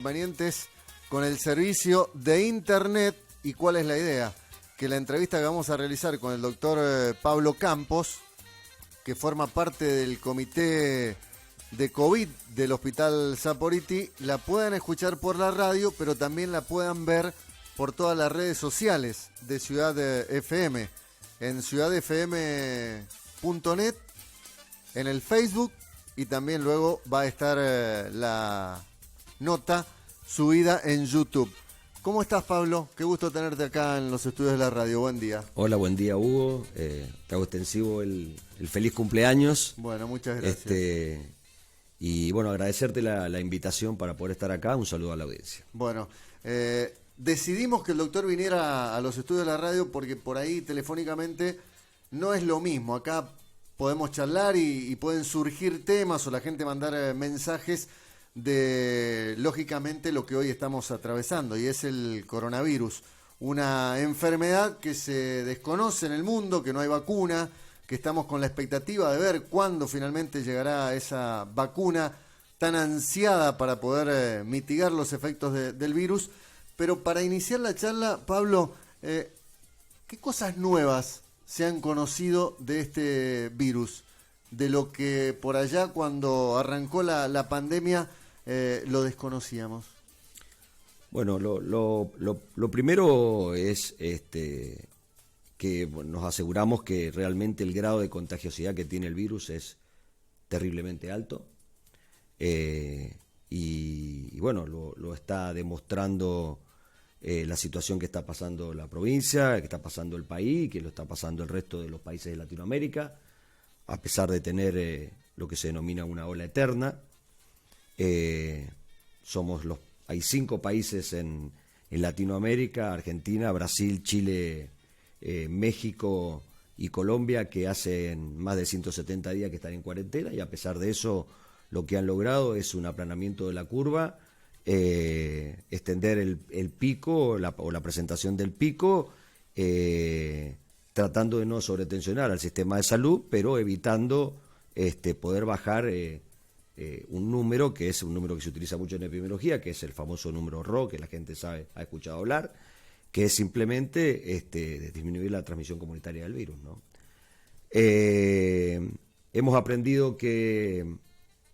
Inconvenientes con el servicio de internet. ¿Y cuál es la idea? Que la entrevista que vamos a realizar con el doctor Pablo Campos, que forma parte del comité de COVID del Hospital Saporiti, la puedan escuchar por la radio, pero también la puedan ver por todas las redes sociales de Ciudad FM, en ciudadfm.net, en el Facebook, y también luego va a estar la nota subida en YouTube. ¿Cómo estás, Pablo? Qué gusto tenerte acá en los estudios de la radio. Buen día. Hola, buen día, Hugo. Te hago extensivo el feliz cumpleaños. Bueno, muchas gracias. Y bueno, agradecerte la invitación para poder estar acá. Un saludo a la audiencia. Bueno, decidimos que el doctor viniera a los estudios de la radio porque por ahí telefónicamente no es lo mismo. Acá podemos charlar y pueden surgir temas o la gente mandar mensajes de, lógicamente, lo que hoy estamos atravesando, y es el coronavirus, una enfermedad que se desconoce en el mundo, que no hay vacuna, que estamos con la expectativa de ver cuándo finalmente llegará esa vacuna tan ansiada para poder mitigar los efectos del virus. Pero para iniciar la charla, Pablo, ¿qué cosas nuevas se han conocido de este virus? De lo que por allá cuando arrancó la pandemia lo desconocíamos. Bueno, lo primero es que nos aseguramos que realmente el grado de contagiosidad que tiene el virus es terriblemente alto. Y bueno, lo está demostrando la situación que está pasando la provincia, que está pasando el país, que lo está pasando el resto de los países de Latinoamérica, a pesar de tener lo que se denomina una ola eterna. Hay 5 países en Latinoamérica: Argentina, Brasil, Chile, México y Colombia, que hacen más de 170 días que están en cuarentena, y a pesar de eso lo que han logrado es un aplanamiento de la curva, extender el pico o la presentación del pico, tratando de no sobretensionar al sistema de salud, pero evitando poder bajar un número que es un número que se utiliza mucho en epidemiología, que es el famoso número RO, que la gente ha escuchado hablar, que es simplemente disminuir la transmisión comunitaria del virus, ¿no? Hemos aprendido que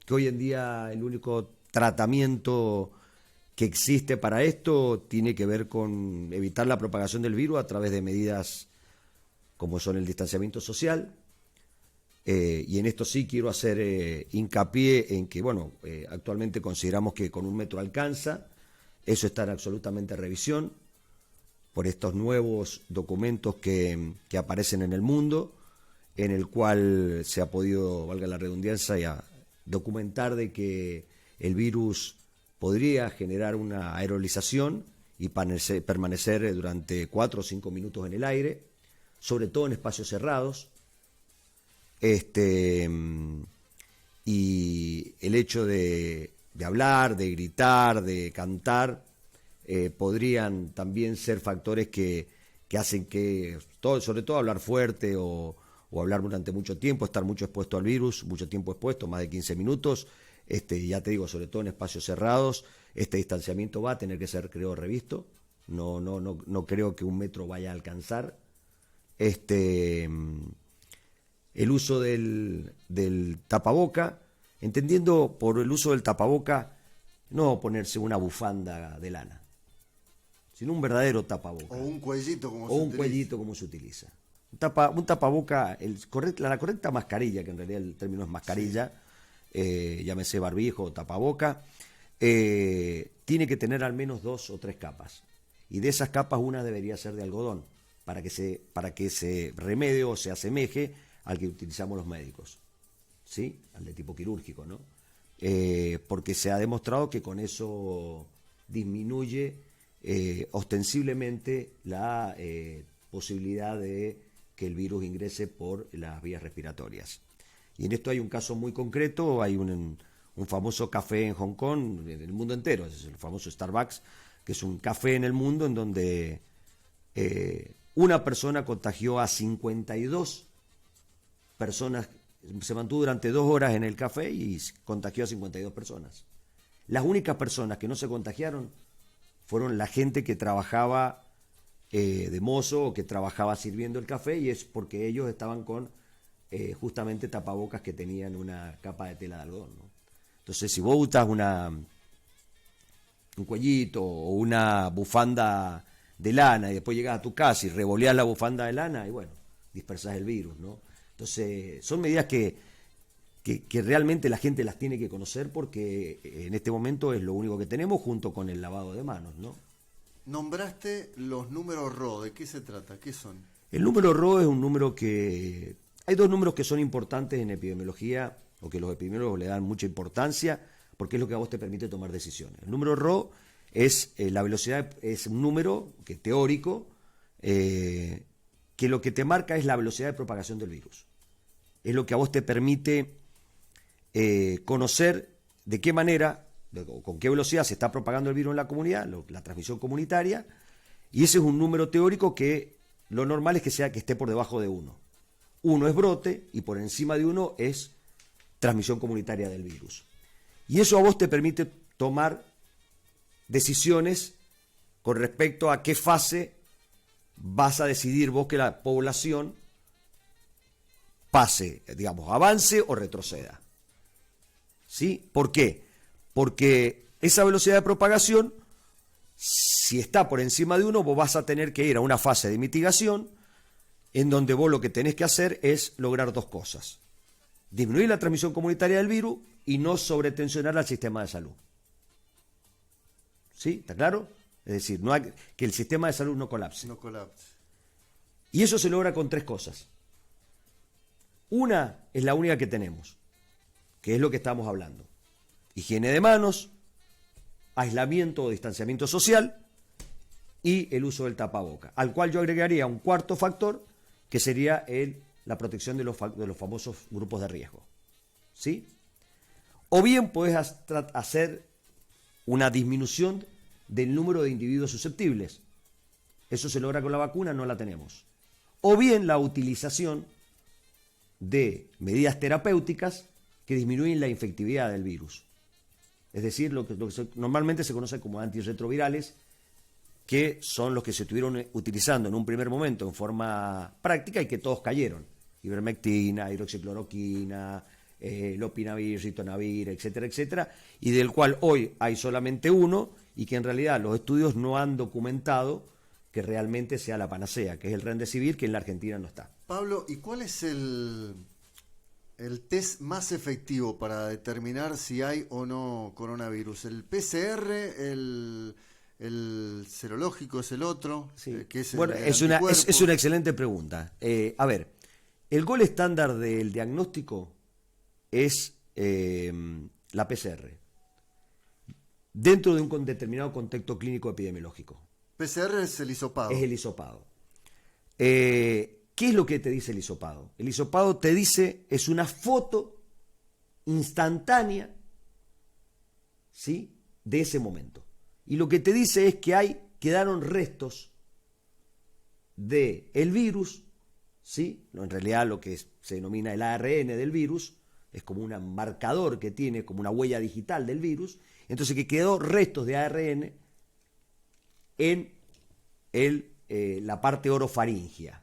hoy en día el único tratamiento que existe para esto tiene que ver con evitar la propagación del virus a través de medidas como son el distanciamiento social. Y en esto sí quiero hacer hincapié en que, bueno, actualmente consideramos que con 1 metro alcanza. Eso está en absolutamente revisión por estos nuevos documentos que aparecen en el mundo, en el cual se ha podido, valga la redundancia, documentar de que el virus podría generar una aerolización y permanecer durante 4 o 5 minutos en el aire, sobre todo en espacios cerrados. Y el hecho de hablar, de gritar, de cantar, podrían también ser factores que hacen que, sobre todo hablar fuerte o hablar durante mucho tiempo, estar mucho expuesto al virus, mucho tiempo expuesto, más de 15 minutos, ya te digo, sobre todo en espacios cerrados, este distanciamiento va a tener que ser, creo, revisto. No creo que 1 metro vaya a alcanzar. El uso del tapaboca, entendiendo por el uso del tapaboca no ponerse una bufanda de lana, sino un verdadero tapaboca. O un cuellito como se utiliza. Un tapaboca, la correcta mascarilla, que en realidad el término es mascarilla, sí. Llámese barbijo o tapaboca, tiene que tener al menos 2 o 3 capas. Y de esas capas una debería ser de algodón, para que se remedie o se asemeje al que utilizamos los médicos, ¿sí? Al de tipo quirúrgico, ¿no? Porque se ha demostrado que con eso disminuye ostensiblemente la posibilidad de que el virus ingrese por las vías respiratorias. Y en esto hay un caso muy concreto. Hay un famoso café en Hong Kong, en el mundo entero, es el famoso Starbucks, que es un café en el mundo en donde una persona contagió a 52 personas, se mantuvo durante 2 horas en el café y contagió a 52 personas. Las únicas personas que no se contagiaron fueron la gente que trabajaba de mozo o que trabajaba sirviendo el café, y es porque ellos estaban con justamente tapabocas que tenían una capa de tela de algodón, ¿no? Entonces, si vos usas un cuellito o una bufanda de lana y después llegas a tu casa y revoleás la bufanda de lana, y bueno, dispersás el virus, ¿no? Entonces, son medidas que realmente la gente las tiene que conocer, porque en este momento es lo único que tenemos, junto con el lavado de manos, ¿no? Nombraste los números RO, ¿de qué se trata? ¿Qué son? El número RO es un número que... Hay dos números que son importantes en epidemiología, o que los epidemiólogos le dan mucha importancia, porque es lo que a vos te permite tomar decisiones. El número RO es la velocidad, es un número que teórico, que lo que te marca es la velocidad de propagación del virus. Es lo que a vos te permite conocer de qué manera, con qué velocidad se está propagando el virus en la comunidad, la transmisión comunitaria, y ese es un número teórico que lo normal es que esté por debajo de 1. 1 es brote y por encima de 1 es transmisión comunitaria del virus. Y eso a vos te permite tomar decisiones con respecto a qué fase vas a decidir vos que la población pase, digamos, avance o retroceda. ¿Sí? ¿Por qué? Porque esa velocidad de propagación, si está por encima de 1, vos vas a tener que ir a una fase de mitigación, en donde vos lo que tenés que hacer es lograr dos cosas: disminuir la transmisión comunitaria del virus y no sobretensionar al sistema de salud. ¿Sí? ¿Está claro? Es decir, que el sistema de salud no colapse. No colapse. Y eso se logra con tres cosas. Una es la única que tenemos, que es lo que estamos hablando: higiene de manos, aislamiento o distanciamiento social y el uso del tapaboca, al cual yo agregaría un cuarto factor, que sería la protección de los famosos grupos de riesgo. ¿Sí? O bien puedes hacer una disminución del número de individuos susceptibles. Eso se logra con la vacuna, no la tenemos. O bien la utilización de medidas terapéuticas que disminuyen la infectividad del virus. Es decir, lo que normalmente se conoce como antirretrovirales, que son los que se estuvieron utilizando en un primer momento en forma práctica y que todos cayeron: ivermectina, hidroxicloroquina, lopinavir, ritonavir, etcétera, etcétera, y del cual hoy hay solamente uno, y que en realidad los estudios no han documentado que realmente sea la panacea, que es el remdesivir, que en la Argentina no está. Pablo, ¿y cuál es el test más efectivo para determinar si hay o no coronavirus? ¿El PCR, el serológico es el otro? Sí. Que es bueno, es una excelente pregunta. A ver, el gol estándar del diagnóstico es la PCR, dentro de un determinado contexto clínico epidemiológico. PCR es el hisopado. Es el hisopado. ¿Qué es lo que te dice el hisopado? El hisopado te dice, es una foto instantánea, ¿sí?, de ese momento. Y lo que te dice es que quedaron restos del virus, ¿sí? En realidad lo que se denomina el ARN del virus, es como un marcador que tiene, como una huella digital del virus. Entonces, que quedó restos de ARN en la parte orofaringia.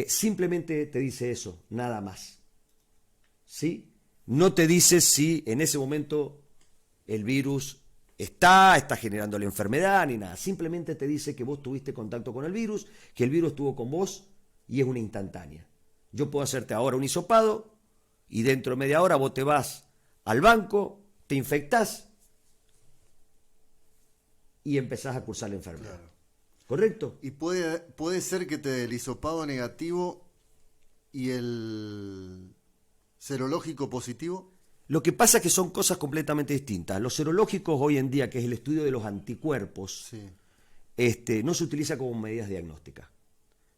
Simplemente te dice eso, nada más. ¿Sí? No te dice si en ese momento el virus está generando la enfermedad ni nada. Simplemente te dice que vos tuviste contacto con el virus, que el virus estuvo con vos, y es una instantánea. Yo puedo hacerte ahora un hisopado y dentro de media hora vos te vas al banco, te infectás y empezás a cursar la enfermedad. Claro. ¿Correcto? Y puede ser que te dé el hisopado negativo y el serológico positivo. Lo que pasa es que son cosas completamente distintas. Los serológicos hoy en día, que es el estudio de los anticuerpos, sí, no se utiliza como medidas diagnósticas,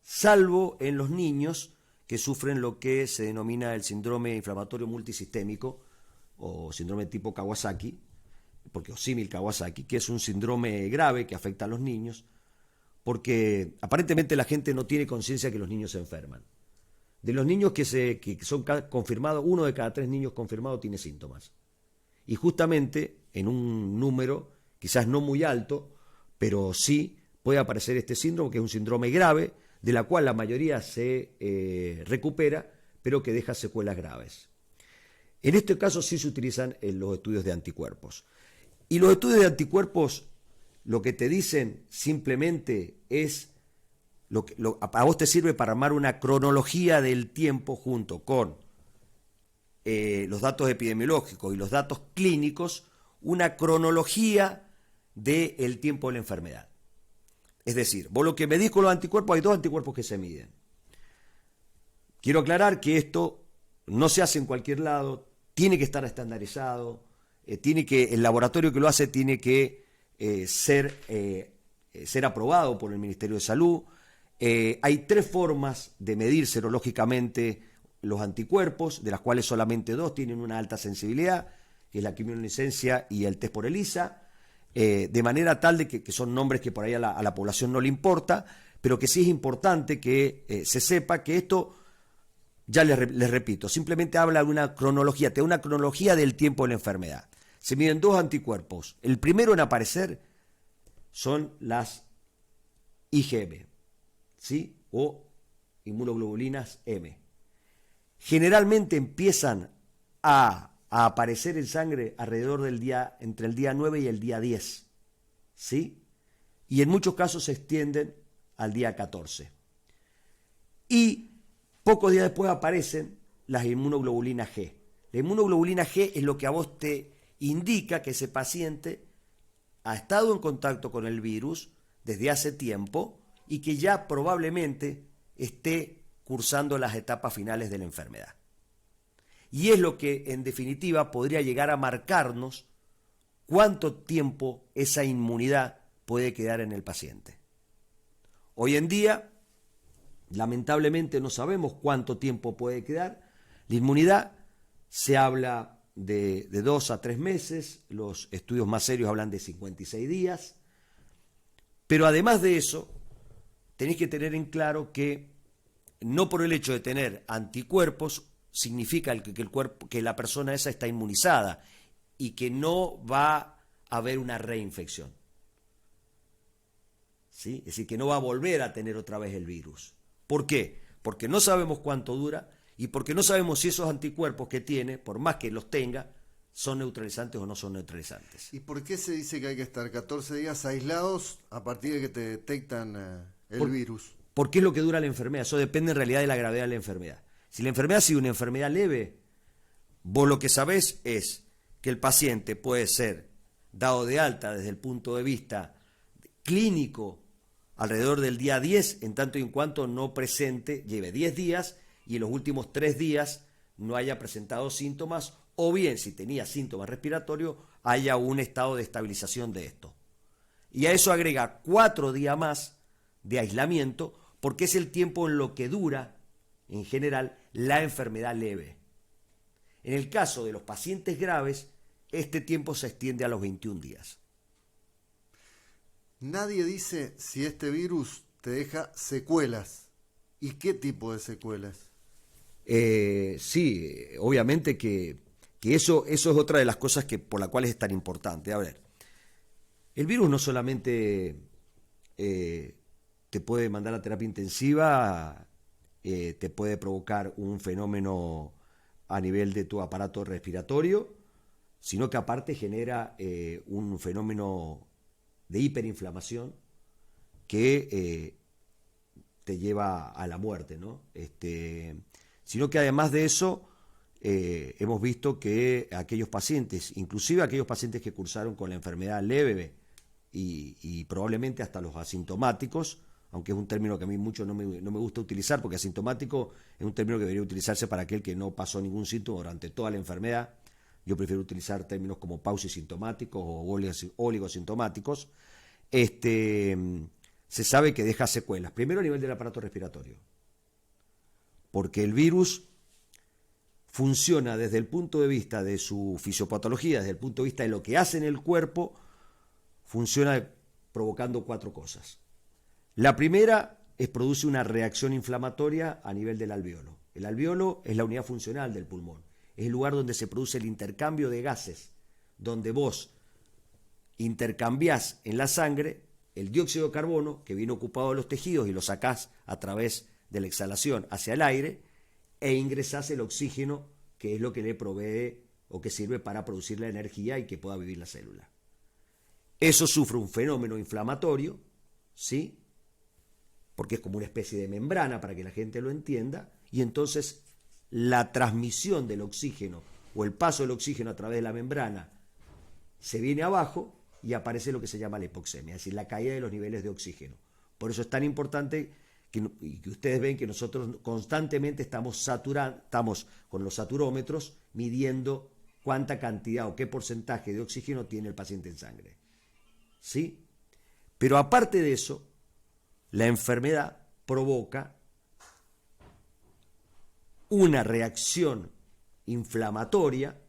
salvo en los niños que sufren lo que se denomina el síndrome inflamatorio multisistémico o síndrome tipo Kawasaki, o símil Kawasaki, que es un síndrome grave que afecta a los niños, porque aparentemente la gente no tiene conciencia que los niños se enferman. De los niños que son confirmados, 1 de cada 3 niños confirmados tiene síntomas. y justamente en un número quizás no muy alto, pero sí puede aparecer este síndrome, que es un síndrome grave, de la cual la mayoría se recupera, pero que deja secuelas graves. En este caso sí se utilizan los estudios de anticuerpos. Y los estudios de anticuerpos lo que te dicen simplemente es, a vos te sirve para armar una cronología del tiempo junto con los datos epidemiológicos y los datos clínicos, una cronología del tiempo de la enfermedad. Es decir, vos lo que medís con los anticuerpos, hay 2 anticuerpos que se miden. Quiero aclarar que esto no se hace en cualquier lado, tiene que estar estandarizado, el laboratorio que lo hace tiene que ser aprobado por el Ministerio de Salud. Hay 3 formas de medir serológicamente los anticuerpos, de las cuales solamente 2 tienen una alta sensibilidad, que es la quimioluminescencia y el test por ELISA, de manera tal de que son nombres que por ahí a la población no le importa, pero que sí es importante que se sepa que esto, ya les repito, simplemente habla de una cronología, te da una cronología del tiempo de la enfermedad. Se miden 2 anticuerpos. El primero en aparecer son las IgM, ¿sí? O inmunoglobulinas M. Generalmente empiezan a aparecer en sangre alrededor entre el día 9 y el día 10, ¿sí? Y en muchos casos se extienden al día 14. Y pocos días después aparecen las inmunoglobulinas G. La inmunoglobulina G es lo que a vos te indica que ese paciente ha estado en contacto con el virus desde hace tiempo y que ya probablemente esté cursando las etapas finales de la enfermedad. Y es lo que, en definitiva, podría llegar a marcarnos cuánto tiempo esa inmunidad puede quedar en el paciente. Hoy en día, lamentablemente, no sabemos cuánto tiempo puede quedar. La inmunidad se habla de 2 a 3 meses, los estudios más serios hablan de 56 días, pero además de eso, tenéis que tener en claro que no por el hecho de tener anticuerpos significa que la persona esa está inmunizada y que no va a haber una reinfección. ¿Sí? Es decir, que no va a volver a tener otra vez el virus. ¿Por qué? Porque no sabemos cuánto dura y porque no sabemos si esos anticuerpos que tiene, por más que los tenga, son neutralizantes o no son neutralizantes. ¿Y por qué se dice que hay que estar 14 días aislados a partir de que te detectan el virus? ¿Por qué es lo que dura la enfermedad? Eso depende en realidad de la gravedad de la enfermedad. Si la enfermedad ha sido una enfermedad leve, vos lo que sabés es que el paciente puede ser dado de alta desde el punto de vista clínico alrededor del día 10, en tanto y en cuanto no presente, lleve 10 días y en los últimos 3 días no haya presentado síntomas, o bien, si tenía síntomas respiratorios, haya un estado de estabilización de esto. Y a eso agrega 4 días más de aislamiento, porque es el tiempo en lo que dura, en general, la enfermedad leve. En el caso de los pacientes graves, este tiempo se extiende a los 21 días. Nadie dice si este virus te deja secuelas. ¿Y qué tipo de secuelas? Sí, obviamente que eso es otra de las cosas por las cuales es tan importante. A ver, el virus no solamente te puede mandar a terapia intensiva, te puede provocar un fenómeno a nivel de tu aparato respiratorio, sino que aparte genera un fenómeno de hiperinflamación que te lleva a la muerte, ¿no? Sino que además de eso, hemos visto que aquellos pacientes, inclusive aquellos pacientes que cursaron con la enfermedad leve y probablemente hasta los asintomáticos, aunque es un término que a mí mucho no me gusta utilizar, porque asintomático es un término que debería utilizarse para aquel que no pasó ningún síntoma durante toda la enfermedad. Yo prefiero utilizar términos como pausisintomáticos o oligosintomáticos. Se sabe que deja secuelas, primero a nivel del aparato respiratorio, porque el virus funciona desde el punto de vista de su fisiopatología, desde el punto de vista de lo que hace en el cuerpo, funciona provocando 4 cosas. La primera es produce una reacción inflamatoria a nivel del alveolo. El alveolo es la unidad funcional del pulmón, es el lugar donde se produce el intercambio de gases donde vos intercambiás en la sangre el dióxido de carbono que viene ocupado de los tejidos y lo sacás a través de la exhalación hacia el aire e ingresás el oxígeno, que es lo que le provee o que sirve para producir la energía y que pueda vivir la célula. Eso sufre un fenómeno inflamatorio, ¿sí? Porque es como una especie de membrana para que la gente lo entienda, y entonces la transmisión del oxígeno o el paso del oxígeno a través de la membrana se viene abajo y aparece lo que se llama la hipoxemia, es decir, la caída de los niveles de oxígeno. Por eso es tan importante que ustedes ven que nosotros constantemente estamos con los saturómetros midiendo cuánta cantidad o qué porcentaje de oxígeno tiene el paciente en sangre. ¿Sí? Pero aparte de eso, la enfermedad provoca una reacción inflamatoria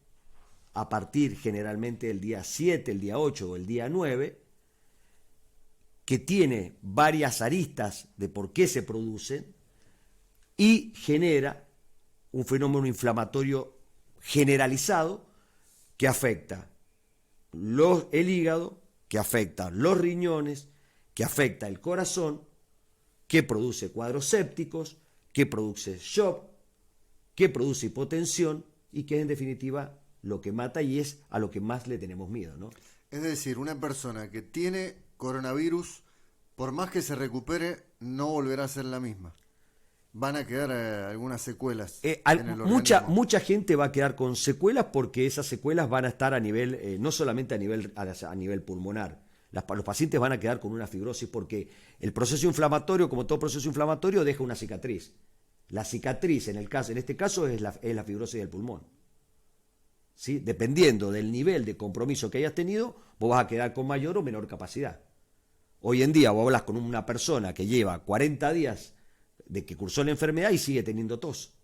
a partir generalmente del día 7, el día 8 o el día 9, que tiene varias aristas de por qué se producen y genera un fenómeno inflamatorio generalizado que afecta el hígado, que afecta los riñones, que afecta el corazón, que produce cuadros sépticos, que produce shock, que produce hipotensión y que es en definitiva lo que mata y es a lo que más le tenemos miedo, ¿no? Es decir, una persona que tiene coronavirus, por más que se recupere, no volverá a ser la misma. Van a quedar algunas secuelas en el organismo. Mucha gente va a quedar con secuelas porque esas secuelas van a estar a nivel, no solamente a nivel pulmonar. Los pacientes van a quedar con una fibrosis porque el proceso inflamatorio, como todo proceso inflamatorio, deja una cicatriz. La cicatriz, en este caso, es la fibrosis del pulmón. ¿Sí? Dependiendo del nivel de compromiso que hayas tenido, vos vas a quedar con mayor o menor capacidad. Hoy en día vos hablas con una persona que lleva 40 días de que cursó la enfermedad y sigue teniendo tos,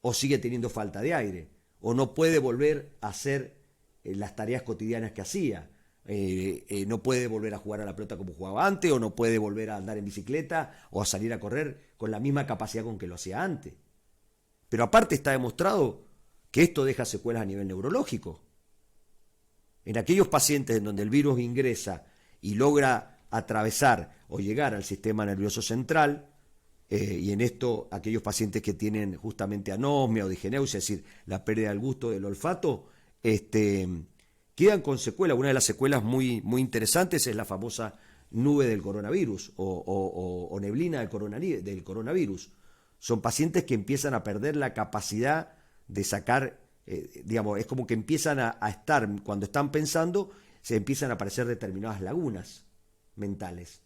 o sigue teniendo falta de aire, o no puede volver a hacer las tareas cotidianas que hacía, no puede volver a jugar a la pelota como jugaba antes, o no puede volver a andar en bicicleta o a salir a correr con la misma capacidad con que lo hacía antes. Pero aparte está demostrado que esto deja secuelas a nivel neurológico. En aquellos pacientes en donde el virus ingresa y logra atravesar o llegar al sistema nervioso central, y en esto aquellos pacientes que tienen justamente anosmia o digeneusia, es decir, la pérdida del gusto del olfato, quedan con secuelas. Una de las secuelas muy, muy interesantes es la famosa nube del coronavirus o neblina del coronavirus. Son pacientes que empiezan a perder la capacidad de sacar, es como que empiezan a estar, cuando están pensando, se empiezan a aparecer determinadas lagunas mentales.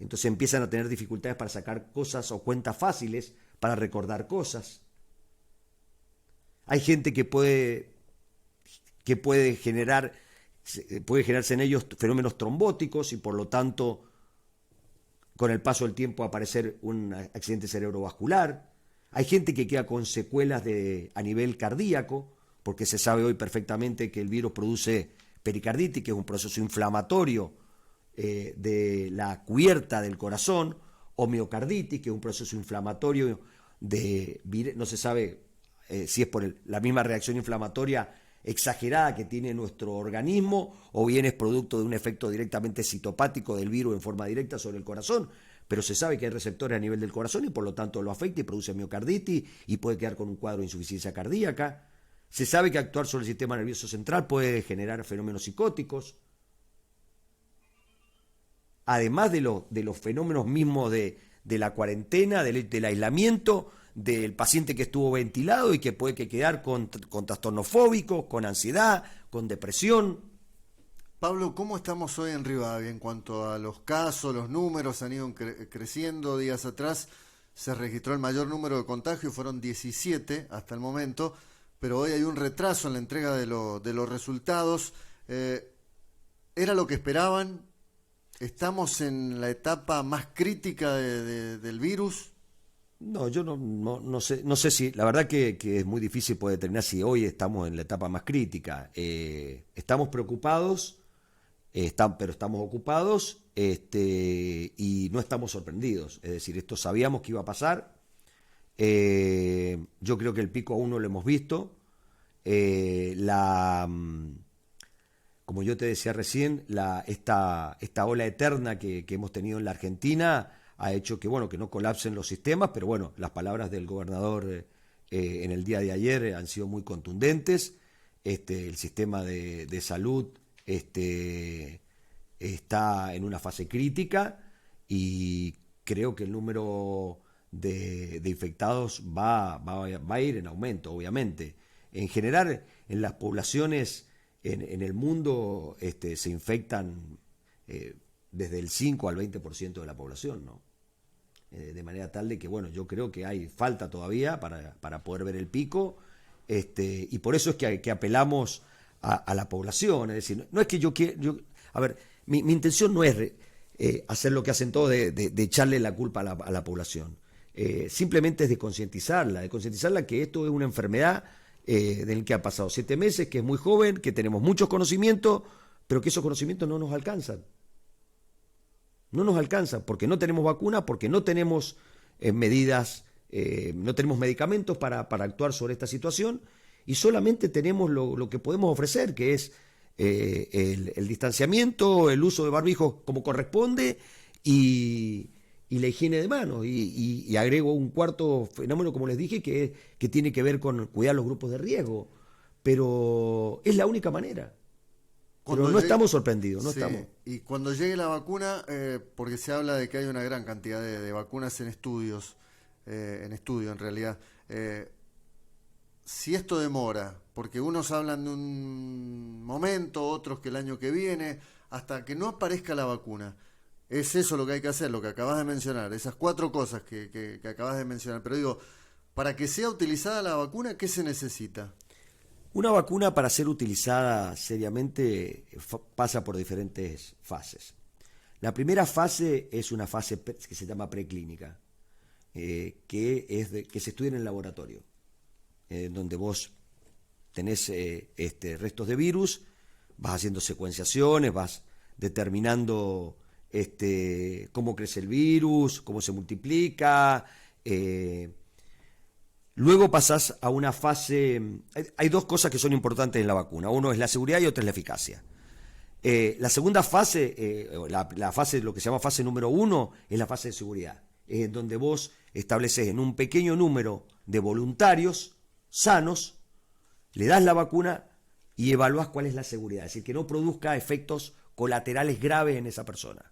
Entonces empiezan a tener dificultades para sacar cosas o cuentas fáciles, para recordar cosas. Hay gente que puede generarse en ellos fenómenos trombóticos y por lo tanto con el paso del tiempo aparecer un accidente cerebrovascular. Hay gente que queda con secuelas a nivel cardíaco, porque se sabe hoy perfectamente que el virus produce pericarditis, que es un proceso inflamatorio de la cubierta del corazón, o miocarditis, que es un proceso inflamatorio no se sabe si es por la misma reacción inflamatoria exagerada que tiene nuestro organismo o bien es producto de un efecto directamente citopático del virus en forma directa sobre el corazón, pero se sabe que hay receptores a nivel del corazón y por lo tanto lo afecta y produce miocarditis y puede quedar con un cuadro de insuficiencia cardíaca. Se sabe que actuar sobre el sistema nervioso central puede generar fenómenos psicóticos. Además de los fenómenos mismos de la cuarentena, del aislamiento, del paciente que estuvo ventilado y que puede quedar con trastornos fóbicos, con ansiedad, con depresión. Pablo, ¿cómo estamos hoy en Rivadavia en cuanto a los casos? Los números han ido creciendo. Días atrás se registró el mayor número de contagios, fueron 17 hasta el momento, pero hoy hay un retraso en la entrega de los resultados. ¿Era lo que esperaban? ¿Estamos en la etapa más crítica del virus? No, yo no sé si, la verdad que es muy difícil poder determinar si hoy estamos en la etapa más crítica. Estamos preocupados, pero estamos ocupados y no estamos sorprendidos. Es decir, esto sabíamos que iba a pasar. Yo creo que el pico aún no lo hemos visto. como yo te decía recién, esta ola eterna que hemos tenido en la Argentina ha hecho que, bueno, que no colapsen los sistemas, pero bueno, las palabras del gobernador en el día de ayer han sido muy contundentes. El sistema de salud está en una fase crítica y creo que el número de infectados va a ir en aumento, obviamente. En general, en las poblaciones en el mundo se infectan desde el 5 al 20% de la población, ¿no? De manera tal de que, bueno, yo creo que hay falta todavía para poder ver el pico, y por eso es que apelamos a la población. Es decir, no es que a ver, mi intención no es hacer lo que hacen todos de echarle la culpa a la población. Simplemente es de concientizarla que esto es una enfermedad del que ha pasado 7 meses, que es muy joven, que tenemos muchos conocimientos, pero que esos conocimientos no nos alcanzan. No nos alcanzan porque no tenemos vacunas, porque no tenemos medidas, no tenemos medicamentos para actuar sobre esta situación, y solamente tenemos lo que podemos ofrecer, que es el distanciamiento, el uso de barbijos como corresponde y la higiene de manos. Y agrego un cuarto fenómeno, como les dije, que tiene que ver con cuidar los grupos de riesgo. Pero es la única manera. Pero no estamos sorprendidos, no estamos. Y cuando llegue la vacuna, porque se habla de que hay una gran cantidad de vacunas en estudio en realidad. Si esto demora, porque unos hablan de un momento, otros que el año que viene, hasta que no aparezca la vacuna, es eso lo que hay que hacer, lo que acabas de mencionar, esas 4 cosas que acabas de mencionar. Pero digo, para que sea utilizada la vacuna, ¿qué se necesita? Una vacuna, para ser utilizada seriamente, pasa por diferentes fases. La primera fase es una fase que se llama preclínica, que se estudia en el laboratorio, donde vos tenés restos de virus, vas haciendo secuenciaciones, vas determinando cómo crece el virus, cómo se multiplica. Luego pasás a una fase. Hay 2 cosas que son importantes en la vacuna. Uno es la seguridad y otra es la eficacia. La segunda fase, la fase, lo que se llama fase número 1, es la fase de seguridad. Es donde vos estableces en un pequeño número de voluntarios sanos, le das la vacuna y evaluás cuál es la seguridad. Es decir, que no produzca efectos colaterales graves en esa persona.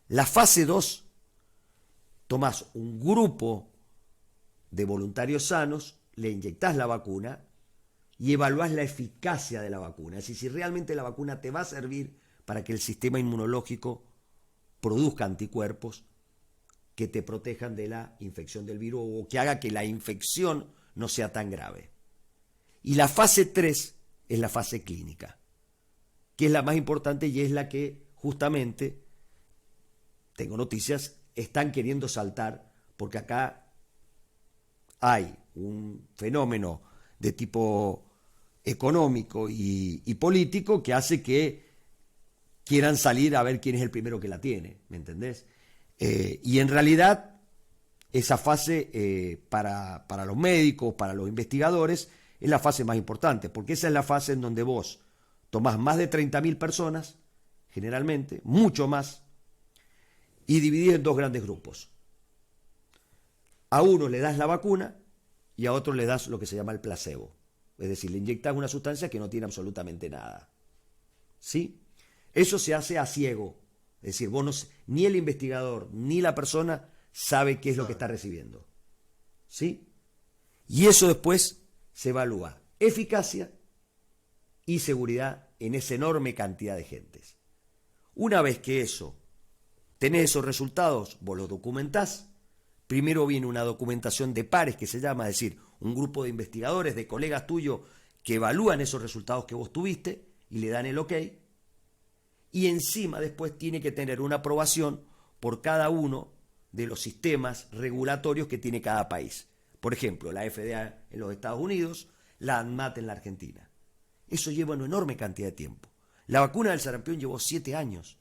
La fase 2, tomás un grupo de voluntarios sanos, le inyectás la vacuna y evaluás la eficacia de la vacuna. Es decir, si realmente la vacuna te va a servir para que el sistema inmunológico produzca anticuerpos que te protejan de la infección del virus o que haga que la infección no sea tan grave. Y la fase 3 es la fase clínica, que es la más importante y es la que justamente, tengo noticias, están queriendo saltar, porque acá hay un fenómeno de tipo económico y político que hace que quieran salir a ver quién es el primero que la tiene, ¿me entendés? Y en realidad esa fase para los médicos, para los investigadores, es la fase más importante, porque esa es la fase en donde vos tomás más de 30.000 personas, generalmente, mucho más, y dividís en 2 grandes grupos. A uno le das la vacuna y a otro le das lo que se llama el placebo. Es decir, le inyectas una sustancia que no tiene absolutamente nada. ¿Sí? Eso se hace a ciego. Es decir, vos ni el investigador ni la persona sabe qué es lo que está recibiendo. ¿Sí? Y eso después se evalúa eficacia y seguridad en esa enorme cantidad de gentes. Una vez que tenés esos resultados, vos los documentás. Primero viene una documentación de pares, que se llama, es decir, un grupo de investigadores, de colegas tuyos, que evalúan esos resultados que vos tuviste y le dan el ok. Y encima después tiene que tener una aprobación por cada uno de los sistemas regulatorios que tiene cada país. Por ejemplo, la FDA en los Estados Unidos, la ANMAT en la Argentina. Eso lleva una enorme cantidad de tiempo. La vacuna del sarampión llevó 7 años.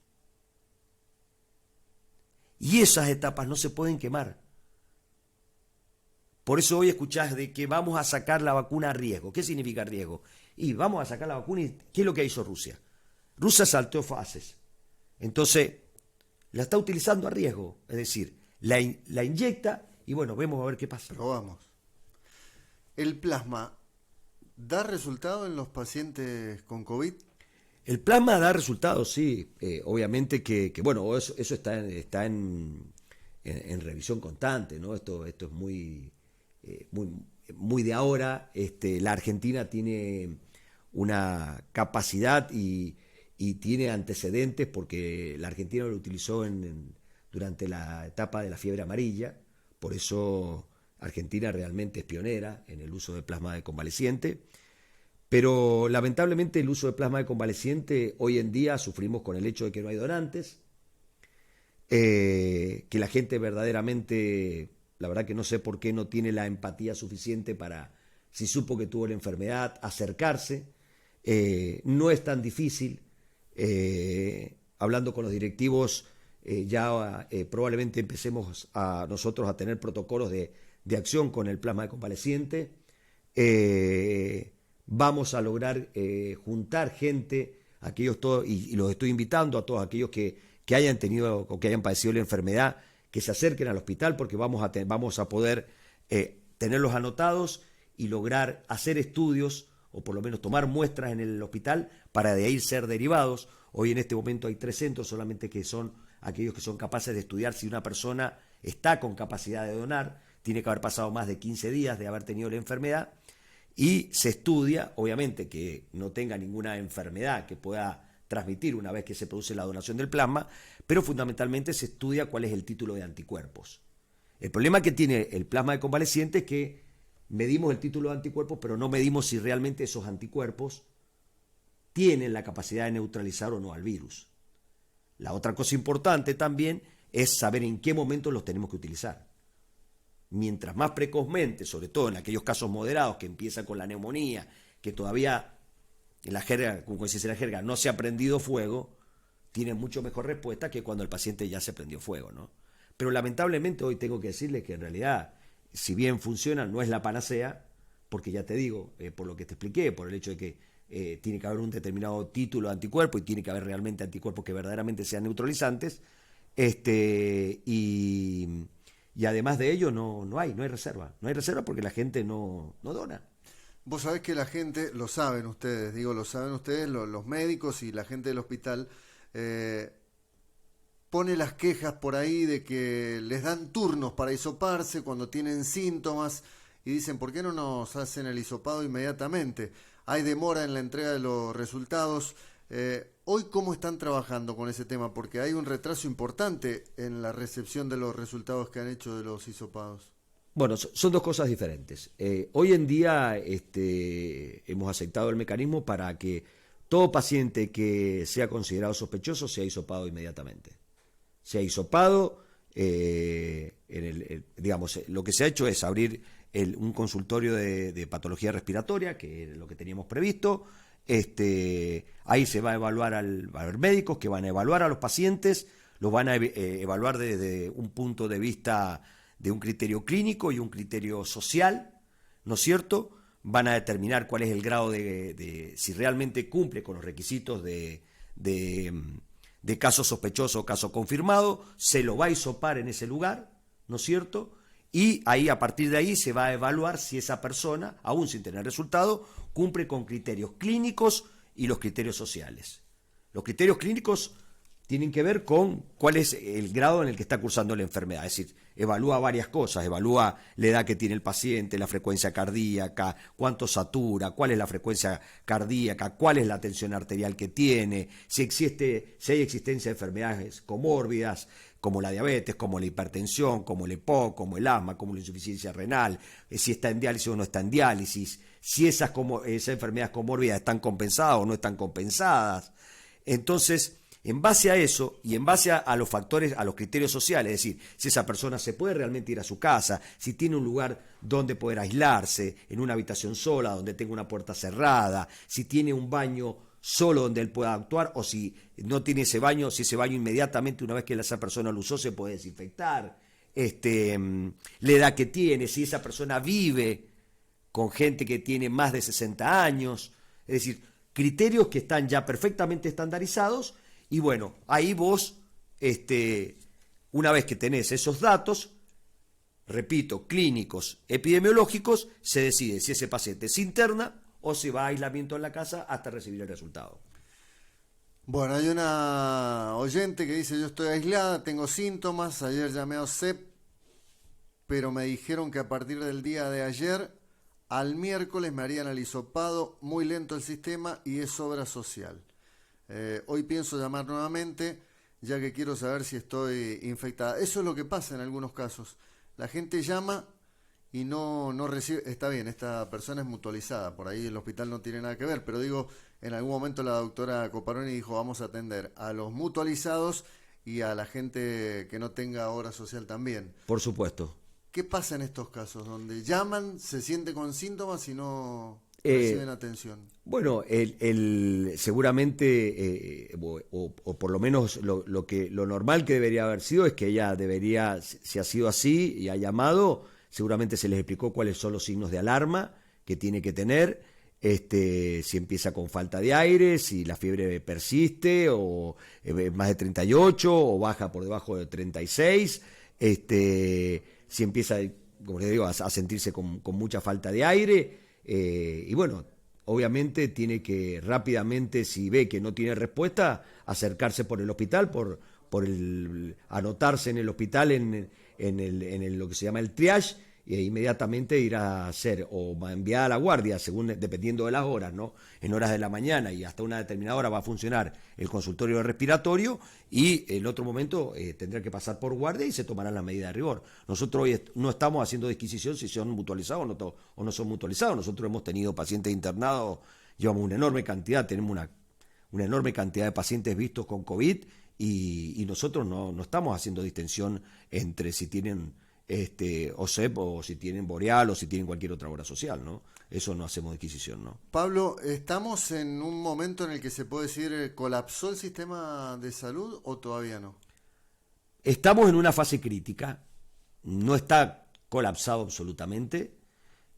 Y esas etapas no se pueden quemar. Por eso hoy escuchás de que vamos a sacar la vacuna a riesgo. ¿Qué significa riesgo? y vamos a sacar la vacuna. ¿Y qué es lo que hizo Rusia? Rusia saltó fases. Entonces, la está utilizando a riesgo. Es decir, la inyecta y bueno, vemos a ver qué pasa. Probamos. ¿El plasma da resultado en los pacientes con COVID? El plasma da resultados, sí. Obviamente que bueno, eso está en revisión constante, ¿no? Esto es muy de ahora. La Argentina tiene una capacidad y tiene antecedentes porque la Argentina lo utilizó durante la etapa de la fiebre amarilla, por eso Argentina realmente es pionera en el uso de plasma de convaleciente, pero lamentablemente el uso de plasma de convaleciente hoy en día sufrimos con el hecho de que no hay donantes, que la gente verdaderamente, la verdad que no sé por qué no tiene la empatía suficiente para, si supo que tuvo la enfermedad, acercarse. No es tan difícil. Hablando con los directivos, probablemente empecemos nosotros a tener protocolos de acción con el plasma de convaleciente. Vamos a lograr juntar gente, aquellos todos, y los estoy invitando a todos aquellos que hayan tenido o que hayan padecido la enfermedad, que se acerquen al hospital, porque vamos a poder tenerlos anotados y lograr hacer estudios o por lo menos tomar muestras en el hospital para de ahí ser derivados. Hoy en este momento hay 3 centros solamente que son aquellos que son capaces de estudiar si una persona está con capacidad de donar, tiene que haber pasado más de 15 días de haber tenido la enfermedad y se estudia, obviamente que no tenga ninguna enfermedad que pueda transmitir una vez que se produce la donación del plasma, pero fundamentalmente se estudia cuál es el título de anticuerpos. El problema que tiene el plasma de convaleciente es que medimos el título de anticuerpos, pero no medimos si realmente esos anticuerpos tienen la capacidad de neutralizar o no al virus. La otra cosa importante también es saber en qué momento los tenemos que utilizar. Mientras más precozmente, sobre todo en aquellos casos moderados que empiezan con la neumonía, que todavía en la jerga, como se dice en la jerga, no se ha prendido fuego, tienen mucho mejor respuesta que cuando el paciente ya se prendió fuego, ¿no? Pero lamentablemente hoy tengo que decirles que en realidad, si bien funciona, no es la panacea, porque ya te digo, por lo que te expliqué, por el hecho de que tiene que haber un determinado título de anticuerpo y tiene que haber realmente anticuerpos que verdaderamente sean neutralizantes, y además de ello no hay reserva. No hay reserva porque la gente no dona. Vos sabés que la gente, lo saben ustedes, los médicos y la gente del hospital, pone las quejas por ahí de que les dan turnos para hisoparse cuando tienen síntomas y dicen, ¿por qué no nos hacen el hisopado inmediatamente? Hay demora en la entrega de los resultados. Hoy, ¿cómo están trabajando con ese tema? Porque hay un retraso importante en la recepción de los resultados que han hecho de los hisopados. Bueno, son dos cosas diferentes. Hoy en día hemos aceptado el mecanismo para que todo paciente que sea considerado sospechoso sea hisopado inmediatamente. Sea hisopado, digamos, lo que se ha hecho es abrir un consultorio de patología respiratoria, que es lo que teníamos previsto. Ahí se va a evaluar, va a haber médicos que van a evaluar a los pacientes, los van a evaluar desde un punto de vista de un criterio clínico y un criterio social, ¿no es cierto? Van a determinar cuál es el grado de si realmente cumple con los requisitos de caso sospechoso o caso confirmado, se lo va a hisopar en ese lugar, ¿no es cierto? Y ahí, a partir de ahí, se va a evaluar si esa persona, aún sin tener resultado, cumple con criterios clínicos y los criterios sociales. Los criterios clínicos tienen que ver con cuál es el grado en el que está cursando la enfermedad. Es decir, evalúa varias cosas, evalúa la edad que tiene el paciente, la frecuencia cardíaca, cuánto satura, cuál es la frecuencia cardíaca, cuál es la tensión arterial que tiene, si hay existencia de enfermedades comórbidas, como la diabetes, como la hipertensión, como el EPOC, como el asma, como la insuficiencia renal, si está en diálisis o no está en diálisis, si esas enfermedades comórbidas están compensadas o no están compensadas. Entonces, en base a eso y en base a los factores, a los criterios sociales, es decir, si esa persona se puede realmente ir a su casa, si tiene un lugar donde poder aislarse, en una habitación sola, donde tenga una puerta cerrada, si tiene un baño solo donde él pueda actuar, o si no tiene ese baño, si ese baño inmediatamente una vez que esa persona lo usó se puede desinfectar, la edad que tiene, si esa persona vive con gente que tiene más de 60 años, es Es decir, criterios que están ya perfectamente estandarizados y bueno, ahí vos, una vez que tenés esos datos, repito, clínicos, epidemiológicos, se decide si ese paciente se interna o se va a aislamiento en la casa hasta recibir el resultado. Bueno, hay una oyente que dice, yo estoy aislada, tengo síntomas, ayer llamé a OSEP, pero me dijeron que a partir del día de ayer al miércoles me harían el hisopado, muy lento el sistema y es obra social. Hoy pienso llamar nuevamente, ya que quiero saber si estoy infectada. Eso es lo que pasa en algunos casos. La gente llama y no recibe, está bien, esta persona es mutualizada, por ahí el hospital no tiene nada que ver, pero digo, en algún momento la doctora Coparoni dijo, vamos a atender a los mutualizados y a la gente que no tenga obra social también. Por supuesto. ¿Qué pasa en estos casos donde llaman, se siente con síntomas y no reciben atención? Bueno, seguramente, o por lo menos lo normal que debería haber sido es que ella debería, si ha sido así y ha llamado, seguramente se les explicó cuáles son los signos de alarma que tiene que tener, si empieza con falta de aire, si la fiebre persiste, o más de 38, o baja por debajo de 36, si empieza, como les digo, a sentirse con mucha falta de aire, y bueno, obviamente tiene que rápidamente, si ve que no tiene respuesta, acercarse por el hospital, anotarse en el hospital en lo que se llama el triage, e inmediatamente ir a hacer o enviar a la guardia, dependiendo de las horas, ¿no? En horas de la mañana y hasta una determinada hora va a funcionar el consultorio respiratorio y el otro momento tendrá que pasar por guardia y se tomarán las medidas de rigor. Nosotros hoy no estamos haciendo disquisición si son mutualizados o no son mutualizados. Nosotros hemos tenido pacientes internados, llevamos una enorme cantidad, tenemos una enorme cantidad de pacientes vistos con COVID y nosotros no estamos haciendo distinción entre si tienen OSEP o si tienen Boreal o si tienen cualquier otra obra social, ¿no? Eso no hacemos disquisición, ¿no? Pablo, ¿estamos en un momento en el que se puede decir colapsó el sistema de salud o todavía no? Estamos en una fase crítica, no está colapsado absolutamente,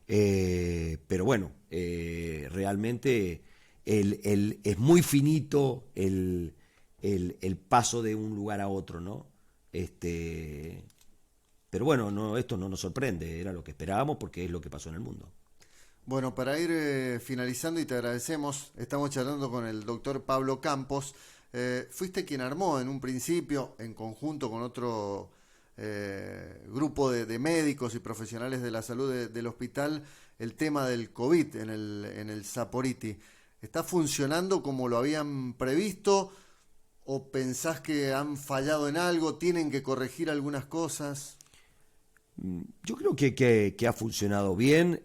pero bueno, realmente es muy finito el paso de un lugar a otro, ¿no? Pero bueno, esto no nos sorprende, era lo que esperábamos porque es lo que pasó en el mundo. Bueno, para ir finalizando y te agradecemos, estamos charlando con el doctor Pablo Campos. Fuiste quien armó en un principio, en conjunto con otro grupo de médicos y profesionales de la salud del hospital, el tema del COVID en el Saporiti. ¿Está funcionando como lo habían previsto o pensás que han fallado en algo, tienen que corregir algunas cosas? Yo creo que ha funcionado bien.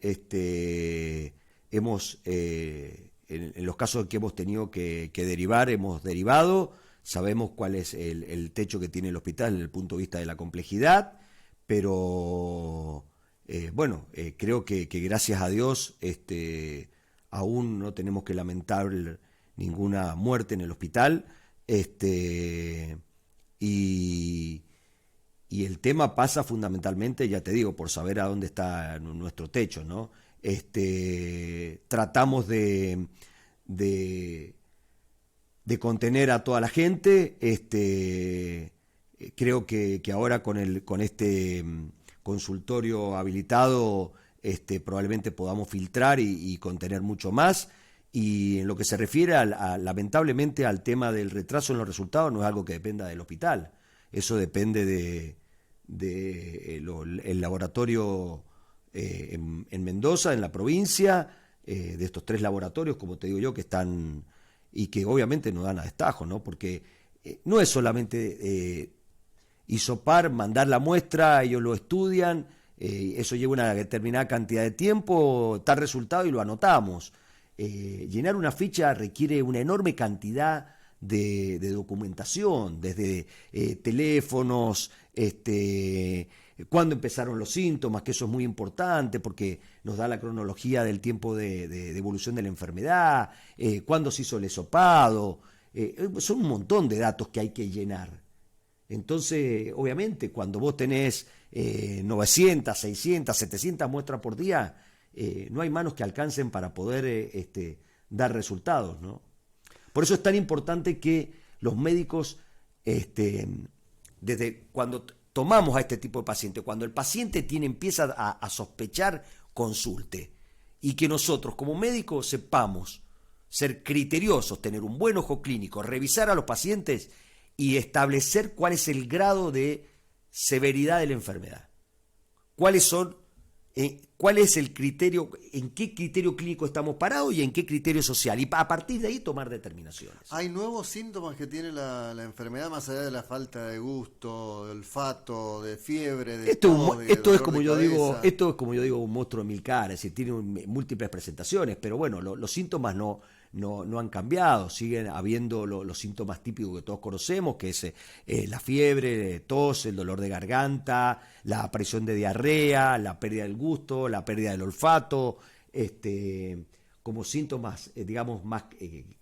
Hemos en los casos que hemos tenido que derivar, hemos derivado. Sabemos cuál es el techo que tiene el hospital desde el punto de vista de la complejidad, pero creo que gracias a Dios aún no tenemos que lamentar ninguna muerte en el hospital. Y el tema pasa fundamentalmente, ya te digo, por saber a dónde está nuestro techo, ¿no? Tratamos de contener a toda la gente. Creo que ahora con este consultorio habilitado, probablemente podamos filtrar y contener mucho más. Y en lo que se refiere lamentablemente al tema del retraso en los resultados, no es algo que dependa del hospital. Eso depende el laboratorio en Mendoza, en la provincia, de estos 3 laboratorios, como te digo yo, que están y que obviamente no dan a destajo, ¿no? Porque no es solamente hisopar, mandar la muestra, ellos lo estudian, eso lleva una determinada cantidad de tiempo, tal resultado y lo anotamos. Llenar una ficha requiere una enorme cantidad de documentación, desde teléfonos, cuándo empezaron los síntomas, que eso es muy importante porque nos da la cronología del tiempo de evolución de la enfermedad, cuándo se hizo el hisopado, son un montón de datos que hay que llenar. Entonces, obviamente, cuando vos tenés 900, 600, 700 muestras por día, no hay manos que alcancen para poder dar resultados, ¿no? Por eso es tan importante que los médicos, desde cuando tomamos a este tipo de paciente, cuando el paciente empieza a sospechar, consulte. Y que nosotros como médicos sepamos ser criteriosos, tener un buen ojo clínico, revisar a los pacientes y establecer cuál es el grado de severidad de la enfermedad. ¿Cuál es el criterio, en qué criterio clínico estamos parados y en qué criterio social? Y a partir de ahí tomar determinaciones. ¿Hay nuevos síntomas que tiene la enfermedad más allá de la falta de gusto, de olfato, de fiebre, de tos, esto es como yo digo, un monstruo de mil caras, es decir, tiene múltiples presentaciones, pero bueno, los síntomas no han cambiado, siguen habiendo los síntomas típicos que todos conocemos, que es la fiebre, tos, el dolor de garganta, la aparición de diarrea, la pérdida del gusto, la pérdida del olfato, como síntomas, digamos, más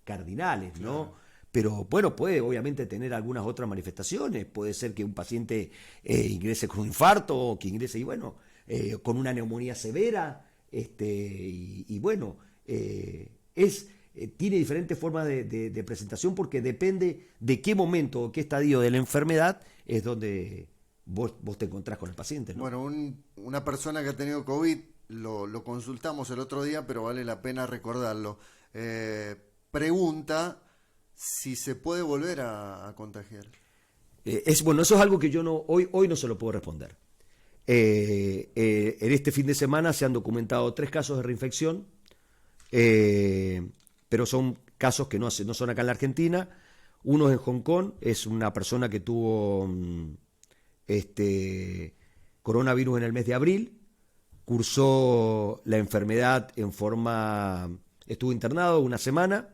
cardinales, ¿no? Claro. Pero bueno, puede obviamente tener algunas otras manifestaciones, puede ser que un paciente ingrese con un infarto, o que ingrese, y bueno, con una neumonía severa, y bueno, tiene diferentes formas de presentación porque depende de qué momento o qué estadio de la enfermedad es donde vos te encontrás con el paciente, ¿no? Bueno, una persona que ha tenido COVID, lo consultamos el otro día, pero vale la pena recordarlo. Pregunta si se puede volver a contagiar. Bueno, eso es algo que yo hoy no se lo puedo responder. En este fin de semana se han documentado 3 casos de reinfección, pero son casos que no son acá en la Argentina. Uno es en Hong Kong, es una persona que tuvo coronavirus en el mes de abril, cursó la enfermedad estuvo internado una semana,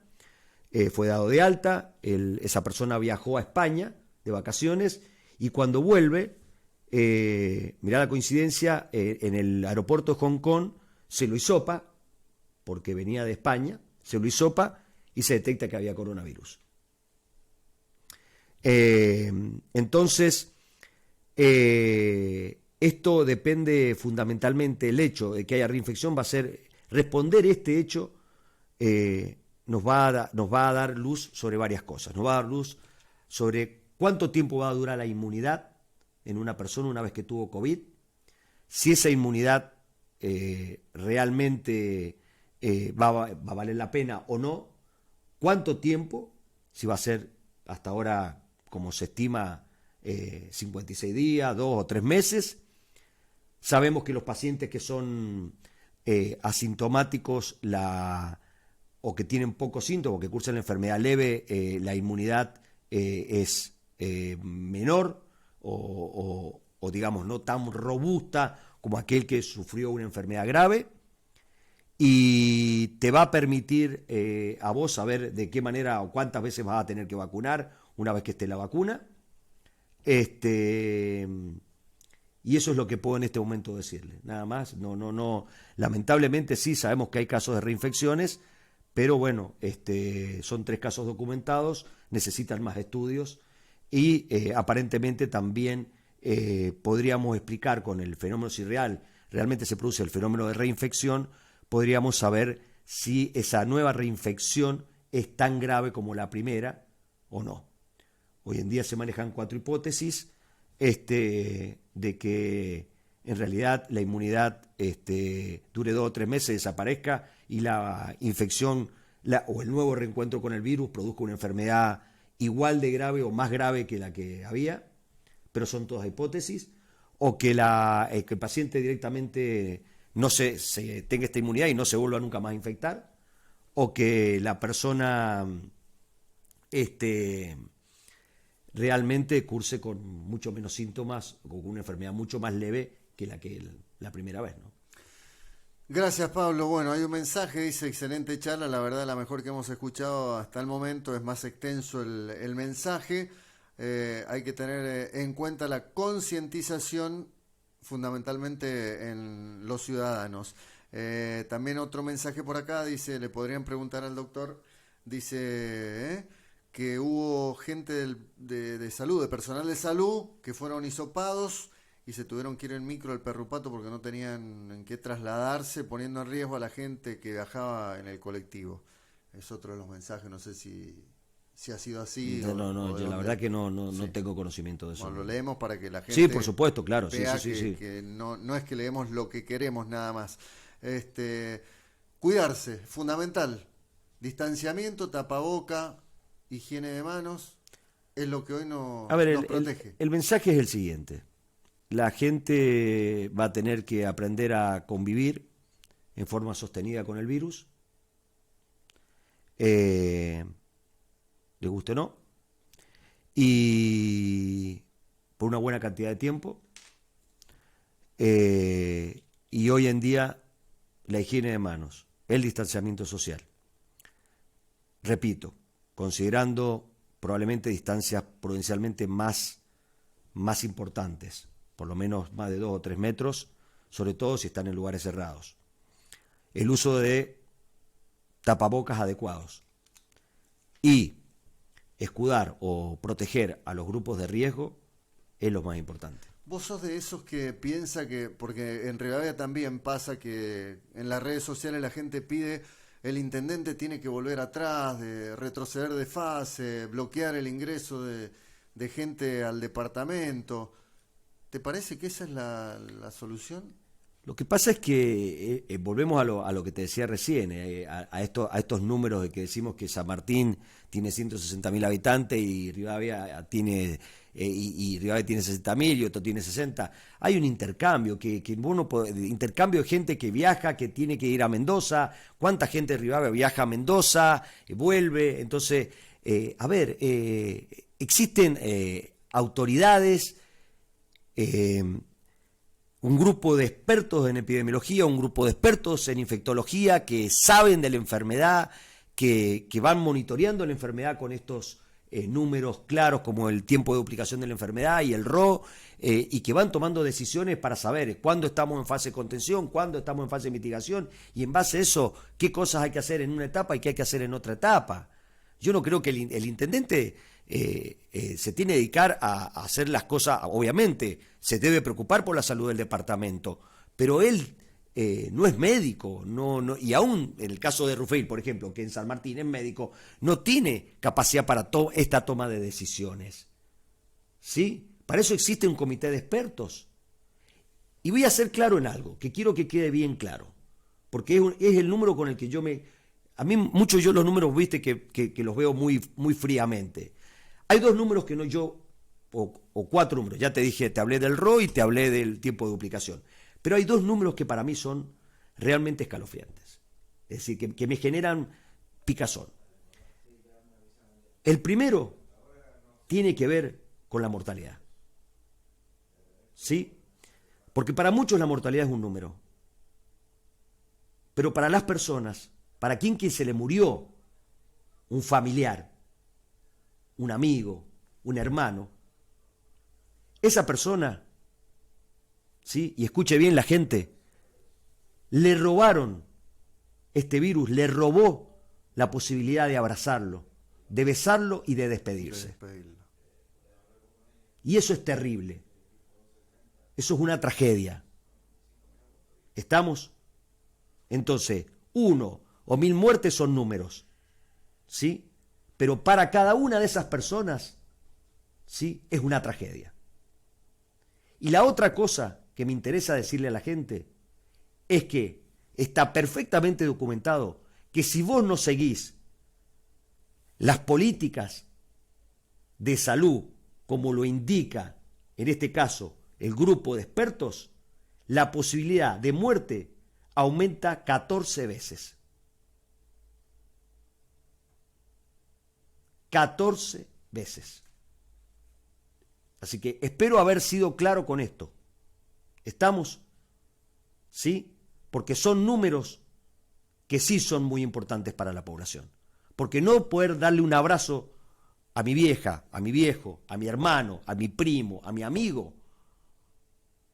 fue dado de alta, esa persona viajó a España de vacaciones y cuando vuelve, mirá la coincidencia, en el aeropuerto de Hong Kong se lo hisopa, porque venía de España, se lo hisopa y se detecta que había coronavirus. Entonces, esto depende fundamentalmente, el hecho de que haya reinfección va a ser, responder este hecho nos va a dar luz sobre varias cosas, nos va a dar luz sobre cuánto tiempo va a durar la inmunidad en una persona una vez que tuvo COVID, si esa inmunidad realmente va a valer la pena o no, cuánto tiempo, si va a ser hasta ahora, como se estima, 56 días, 2 o 3 meses. Sabemos que los pacientes que son asintomáticos o que tienen pocos síntomas, que cursan la enfermedad leve, la inmunidad es menor o digamos no tan robusta como aquel que sufrió una enfermedad grave, y te va a permitir a vos saber de qué manera o cuántas veces vas a tener que vacunar una vez que esté la vacuna. Y eso es lo que puedo en este momento decirle, nada más. No, lamentablemente sí sabemos que hay casos de reinfecciones, pero bueno, son 3 casos documentados, necesitan más estudios y aparentemente también podríamos explicar con el fenómeno, si realmente se produce el fenómeno de reinfección, podríamos saber si esa nueva reinfección es tan grave como la primera o no. Hoy en día se manejan 4 hipótesis de que en realidad la inmunidad dure 2 o 3 meses, desaparezca y la infección o el nuevo reencuentro con el virus produzca una enfermedad igual de grave o más grave que la que había, pero son todas hipótesis, o que el paciente directamente no se tenga esta inmunidad y no se vuelva nunca más a infectar, o que la persona realmente curse con mucho menos síntomas o con una enfermedad mucho más leve que la primera vez, ¿no? Gracias, Pablo. Bueno, hay un mensaje, dice: excelente charla, la verdad la mejor que hemos escuchado hasta el momento, es más extenso el mensaje. Hay que tener en cuenta la concientización fundamentalmente en los ciudadanos. También otro mensaje por acá, dice, le podrían preguntar al doctor, dice que hubo gente de salud, de personal de salud, que fueron hisopados y se tuvieron que ir en micro al Perrupato porque no tenían en qué trasladarse, poniendo en riesgo a la gente que viajaba en el colectivo. Es otro de los mensajes, no sé si ha sido así. No, yo la verdad que no tengo conocimiento de eso. Bueno, lo leemos para que la gente sí, por supuesto, claro, vea sí. que no es que leemos lo que queremos nada más. Cuidarse, fundamental. Distanciamiento, tapaboca, higiene de manos, es lo que hoy nos protege. El mensaje es el siguiente. La gente va a tener que aprender a convivir en forma sostenida con el virus. Le guste o no. Y por una buena cantidad de tiempo. Y hoy en día la higiene de manos, el distanciamiento social. Repito, considerando probablemente distancias prudencialmente más importantes, por lo menos más de 2 o 3 metros, sobre todo si están en lugares cerrados. El uso de tapabocas adecuados y escudar o proteger a los grupos de riesgo es lo más importante. Vos sos de esos que piensa que, porque en Rivadavia también pasa que en las redes sociales la gente pide, el intendente tiene que volver atrás, de retroceder de fase, bloquear el ingreso de gente al departamento. ¿Te parece que esa es la solución? Lo que pasa es que volvemos a lo que te decía recién, a estos números de que decimos que San Martín tiene 160.000 habitantes y Rivadavia tiene Rivadavia tiene 60.000 y otro tiene 60. Hay un intercambio, intercambio de gente que viaja, que tiene que ir a Mendoza. ¿Cuánta gente de Rivadavia viaja a Mendoza, vuelve? Entonces, existen autoridades, un grupo de expertos en epidemiología, un grupo de expertos en infectología que saben de la enfermedad, que van monitoreando la enfermedad con estos números claros como el tiempo de duplicación de la enfermedad y el RO, y que van tomando decisiones para saber cuándo estamos en fase de contención, cuándo estamos en fase de mitigación, y en base a eso, qué cosas hay que hacer en una etapa y qué hay que hacer en otra etapa. Yo no creo que el intendente se tiene que dedicar a hacer las cosas, obviamente, se debe preocupar por la salud del departamento, pero él no es médico, y aún en el caso de Rufeil, por ejemplo, que en San Martín es médico, no tiene capacidad para esta toma de decisiones. ¿Sí? Para eso existe un comité de expertos. Y voy a ser claro en algo, que quiero que quede bien claro, porque es el número con el que a mí muchos yo los números, viste, que los veo muy, muy fríamente. Hay 2 números que o 4 números, ya te dije, te hablé del RO y te hablé del tiempo de duplicación. Pero hay 2 números que para mí son realmente escalofriantes. Es decir, que me generan picazón. El primero tiene que ver con la mortalidad. ¿Sí? Porque para muchos la mortalidad es un número. Pero para las personas, para quien se le murió un familiar, un amigo, un hermano, esa persona, ¿sí? Y escuche bien la gente, le robaron este virus, le robó la posibilidad de abrazarlo, de besarlo y de despedirse. Y eso es terrible. Eso es una tragedia. ¿Estamos? Entonces, 1 o 1000 muertes son números, ¿sí? Pero para cada una de esas personas, ¿sí? Es una tragedia. Y la otra cosa que me interesa decirle a la gente es que está perfectamente documentado que si vos no seguís las políticas de salud como lo indica, en este caso, el grupo de expertos, la posibilidad de muerte aumenta 14 veces. 14 veces. Así que espero haber sido claro con esto. ¿Estamos? ¿Sí? Porque son números que sí son muy importantes para la población. Porque no poder darle un abrazo a mi vieja, a mi viejo, a mi hermano, a mi primo, a mi amigo,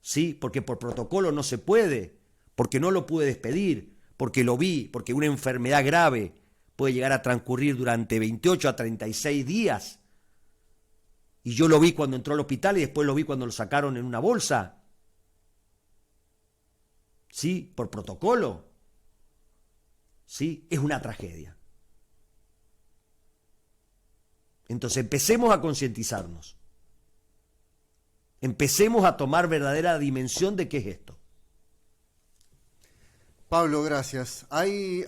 ¿sí? Porque por protocolo no se puede, porque no lo pude despedir, porque lo vi, porque una enfermedad grave puede llegar a transcurrir durante 28 a 36 días. Y yo lo vi cuando entró al hospital y después lo vi cuando lo sacaron en una bolsa. ¿Sí? Por protocolo. ¿Sí? Es una tragedia. Entonces empecemos a concientizarnos. Empecemos a tomar verdadera dimensión de qué es esto. Pablo, gracias. Hay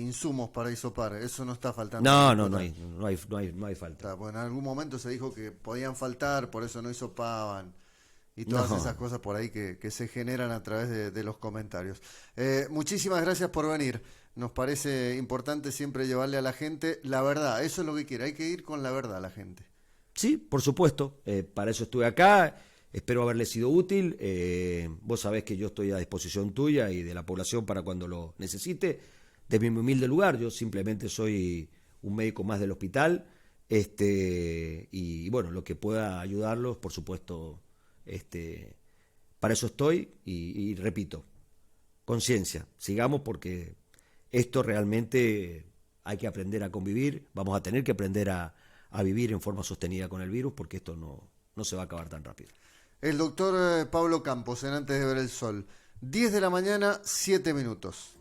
insumos para hisopar, eso no está faltando. No hay falta. Bueno, en algún momento se dijo que podían faltar, por eso no hisopaban. Y todas esas cosas por ahí que se generan a través de los comentarios. Muchísimas gracias por venir. Nos parece importante siempre llevarle a la gente la verdad. Eso es lo que quiere. Hay que ir con la verdad a la gente. Sí, por supuesto. Para eso estuve acá. Espero haberle sido útil. Vos sabés que yo estoy a disposición tuya y de la población para cuando lo necesite. De mi humilde lugar, yo simplemente soy un médico más del hospital. Y bueno, lo que pueda ayudarlos, por supuesto, para eso estoy. Y repito, conciencia. Sigamos porque esto realmente hay que aprender a convivir. Vamos a tener que aprender a vivir en forma sostenida con el virus porque esto no se va a acabar tan rápido. El doctor Pablo Campos, en Antes de ver el Sol. 10 de la mañana, 7 minutos.